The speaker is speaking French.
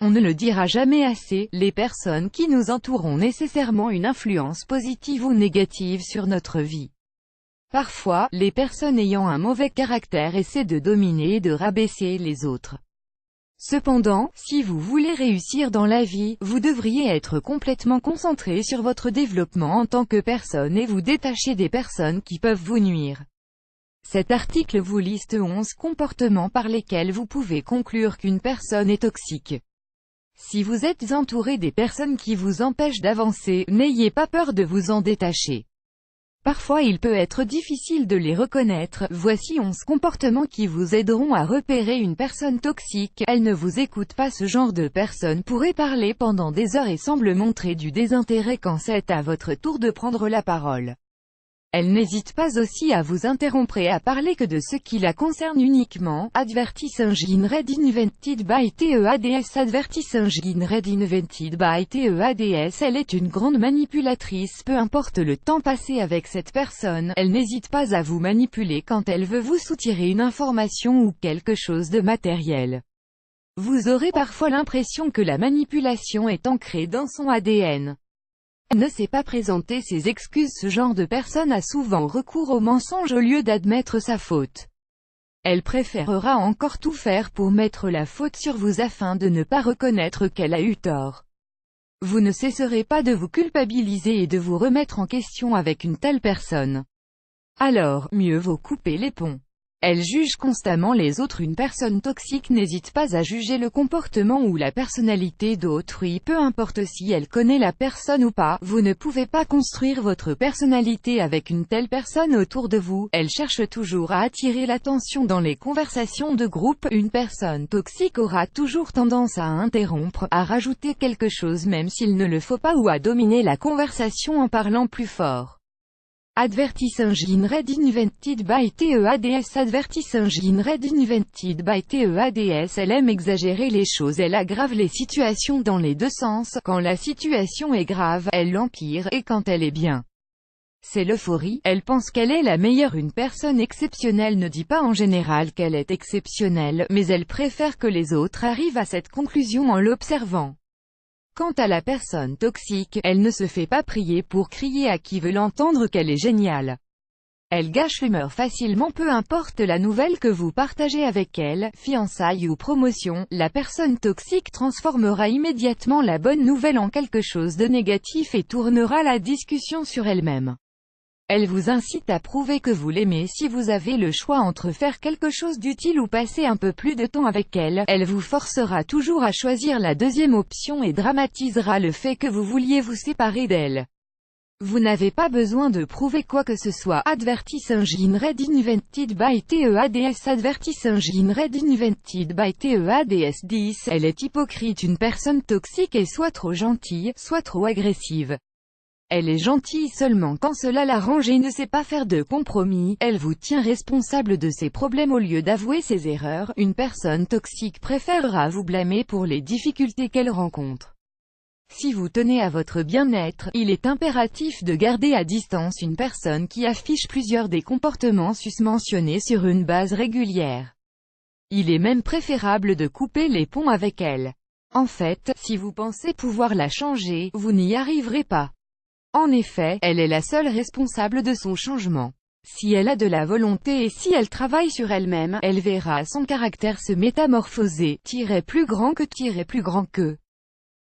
On ne le dira jamais assez, les personnes qui nous entourent ont nécessairement une influence positive ou négative sur notre vie. Parfois, les personnes ayant un mauvais caractère essaient de dominer et de rabaisser les autres. Cependant, si vous voulez réussir dans la vie, vous devriez être complètement concentré sur votre développement en tant que personne et vous détacher des personnes qui peuvent vous nuire. Cet article vous liste 11 comportements par lesquels vous pouvez conclure qu'une personne est toxique. Si vous êtes entouré des personnes qui vous empêchent d'avancer, n'ayez pas peur de vous en détacher. Parfois il peut être difficile de les reconnaître. Voici 11 comportements qui vous aideront à repérer une personne toxique. Elle ne vous écoute pas. Ce genre de personne pourrait parler pendant des heures et semble montrer du désintérêt quand c'est à votre tour de prendre la parole. Elle n'hésite pas aussi à vous interrompre et à parler que de ce qui la concerne uniquement. Advertising read invented by TEADS. Advertising read invented by TEADS. Elle est une grande manipulatrice. Peu importe le temps passé avec cette personne, elle n'hésite pas à vous manipuler quand elle veut vous soutirer une information ou quelque chose de matériel. Vous aurez parfois l'impression que la manipulation est ancrée dans son ADN. Elle ne sait pas présenter ses excuses. Ce genre de personne a souvent recours au mensonge au lieu d'admettre sa faute. Elle préférera encore tout faire pour mettre la faute sur vous afin de ne pas reconnaître qu'elle a eu tort. Vous ne cesserez pas de vous culpabiliser et de vous remettre en question avec une telle personne. Alors, mieux vaut couper les ponts. Elle juge constamment les autres. Une personne toxique n'hésite pas à juger le comportement ou la personnalité d'autrui, peu importe si elle connaît la personne ou pas. Vous ne pouvez pas construire votre personnalité avec une telle personne autour de vous. Elle cherche toujours à attirer l'attention dans les conversations de groupe. Une personne toxique aura toujours tendance à interrompre, à rajouter quelque chose même s'il ne le faut pas ou à dominer la conversation en parlant plus fort. Advertising read invented by TEADS. Advertising read invented by TEADS. Elle aime exagérer les choses. Elle aggrave les situations dans les deux sens. Quand la situation est grave, elle l'empire, et quand elle est bien, c'est l'euphorie. Elle pense qu'elle est la meilleure. Une personne exceptionnelle ne dit pas en général qu'elle est exceptionnelle, mais elle préfère que les autres arrivent à cette conclusion en l'observant. Quant à la personne toxique, elle ne se fait pas prier pour crier à qui veut l'entendre qu'elle est géniale. Elle gâche l'humeur facilement. Peu importe la nouvelle que vous partagez avec elle, fiançailles ou promotion, la personne toxique transformera immédiatement la bonne nouvelle en quelque chose de négatif et tournera la discussion sur elle-même. Elle vous incite à prouver que vous l'aimez. Si vous avez le choix entre faire quelque chose d'utile ou passer un peu plus de temps avec elle, elle vous forcera toujours à choisir la deuxième option et dramatisera le fait que vous vouliez vous séparer d'elle. Vous n'avez pas besoin de prouver quoi que ce soit. Advertising read invented by TEADS. Advertising read invented by TEADS 10. Elle est hypocrite. Une personne toxique est soit trop gentille, soit trop agressive. Elle est gentille seulement quand cela l'arrange et ne sait pas faire de compromis. Elle vous tient responsable de ses problèmes au lieu d'avouer ses erreurs. Une personne toxique préférera vous blâmer pour les difficultés qu'elle rencontre. Si vous tenez à votre bien-être, il est impératif de garder à distance une personne qui affiche plusieurs des comportements susmentionnés sur une base régulière. Il est même préférable de couper les ponts avec elle. En fait, si vous pensez pouvoir la changer, vous n'y arriverez pas. En effet, elle est la seule responsable de son changement. Si elle a de la volonté et si elle travaille sur elle-même, elle verra son caractère se métamorphoser, plus grand que.